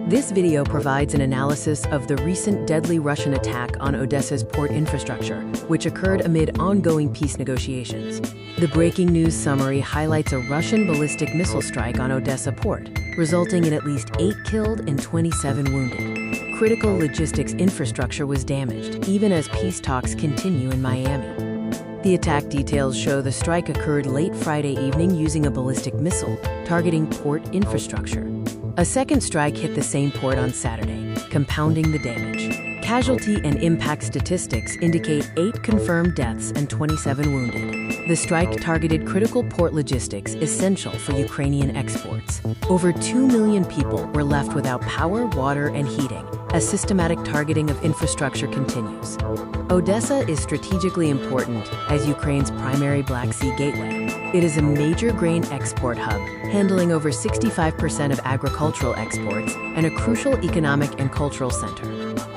This video provides an analysis of the recent deadly Russian attack on Odesa's port infrastructure, which occurred amid ongoing peace negotiations. The breaking news summary highlights a Russian ballistic missile strike on Odesa port, resulting in at least 8 killed and 27 wounded. Critical logistics infrastructure was damaged, even as peace talks continue in Miami. The attack details show the strike occurred late Friday evening using a ballistic missile, targeting port infrastructure. A second strike hit the same port on Saturday, compounding the damage. Casualty and impact statistics indicate 8 confirmed deaths and 27 wounded. The strike targeted critical port logistics essential for Ukrainian exports. Over 2 million people were left without power, water, and heating, as systematic targeting of infrastructure continues. Odesa is strategically important as Ukraine's primary Black Sea gateway. It is a major grain export hub, handling over 65% of agricultural exports and a crucial economic and cultural center.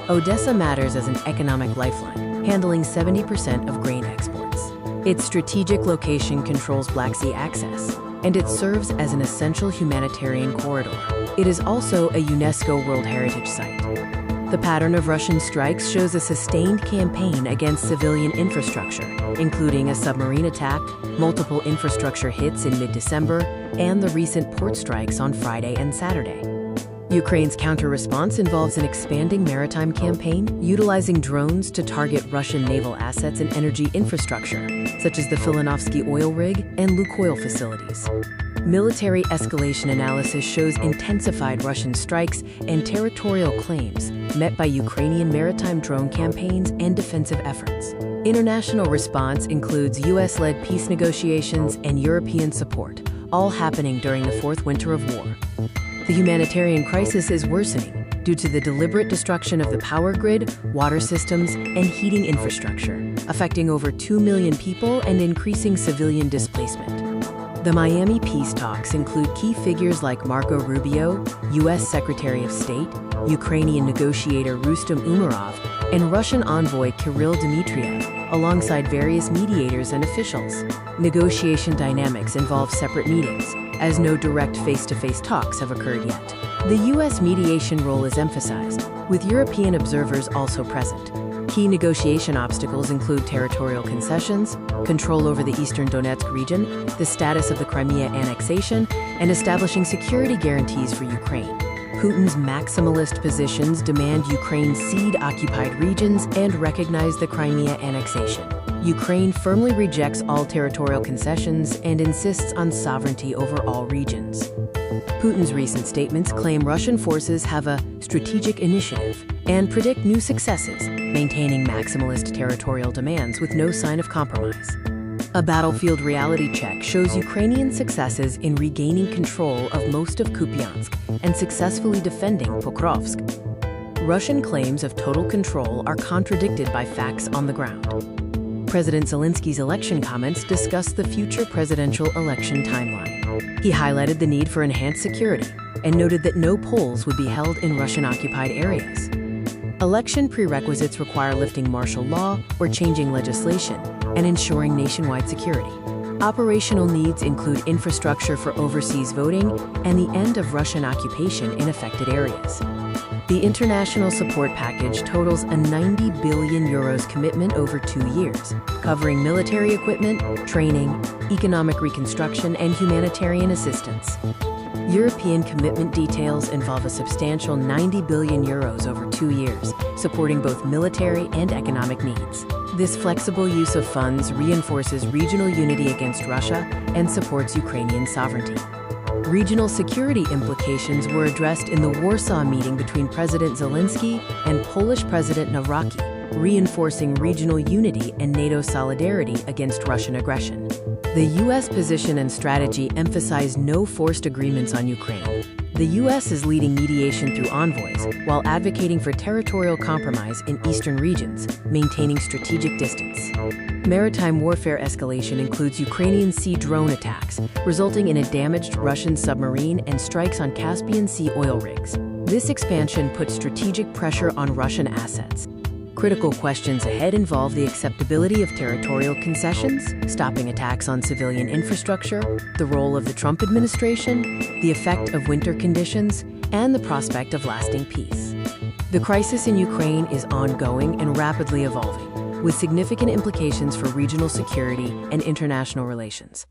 Odesa matters as an economic lifeline, handling 70% of grain exports. Its strategic location controls Black Sea access, and it serves as an essential humanitarian corridor. It is also a UNESCO World Heritage Site. The pattern of Russian strikes shows a sustained campaign against civilian infrastructure, including a submarine attack, multiple infrastructure hits in mid-December, and the recent port strikes on Friday and Saturday. Ukraine's counter-response involves an expanding maritime campaign, utilizing drones to target Russian naval assets and energy infrastructure, such as the Filanovsky oil rig and Lukoil facilities. Military escalation analysis shows intensified Russian strikes and territorial claims, met by Ukrainian maritime drone campaigns and defensive efforts. International response includes US-led peace negotiations and European support, all happening during the fourth winter of war. The humanitarian crisis is worsening due to the deliberate destruction of the power grid, water systems, and heating infrastructure, affecting over 2 million people and increasing civilian displacement. The Miami peace talks include key figures like Marco Rubio, U.S. Secretary of State, Ukrainian negotiator Rustem Umerov, and Russian envoy Kirill Dmitriev, alongside various mediators and officials. Negotiation dynamics involve separate meetings, as no direct face-to-face talks have occurred yet. The U.S. mediation role is emphasized, with European observers also present. Key negotiation obstacles include territorial concessions, control over the eastern Donetsk region, the status of the Crimea annexation, and establishing security guarantees for Ukraine. Putin's maximalist positions demand Ukraine cede occupied regions and recognize the Crimea annexation. Ukraine firmly rejects all territorial concessions and insists on sovereignty over all regions. Putin's recent statements claim Russian forces have a strategic initiative and predict new successes, maintaining maximalist territorial demands with no sign of compromise. A battlefield reality check shows Ukrainian successes in regaining control of most of Kupiansk and successfully defending Pokrovsk. Russian claims of total control are contradicted by facts on the ground. President Zelensky's election comments discussed the future presidential election timeline. He highlighted the need for enhanced security and noted that no polls would be held in Russian-occupied areas. Election prerequisites require lifting martial law or changing legislation and ensuring nationwide security. Operational needs include infrastructure for overseas voting and the end of Russian occupation in affected areas. The international support package totals a €90 billion commitment over 2 years, covering military equipment, training, economic reconstruction, and humanitarian assistance. European commitment details involve a substantial €90 billion over 2 years, supporting both military and economic needs. This flexible use of funds reinforces regional unity against Russia and supports Ukrainian sovereignty. Regional security implications were addressed in the Warsaw meeting between President Zelensky and Polish President Nawrocki, reinforcing regional unity and NATO solidarity against Russian aggression. The U.S. position and strategy emphasize no forced agreements on Ukraine. The U.S. is leading mediation through envoys while advocating for territorial compromise in eastern regions, maintaining strategic distance. Maritime warfare escalation includes Ukrainian sea drone attacks, resulting in a damaged Russian submarine and strikes on Caspian Sea oil rigs. This expansion puts strategic pressure on Russian assets. Critical questions ahead involve the acceptability of territorial concessions, stopping attacks on civilian infrastructure, the role of the Trump administration, the effect of winter conditions, and the prospect of lasting peace. The crisis in Ukraine is ongoing and rapidly evolving, with significant implications for regional security and international relations.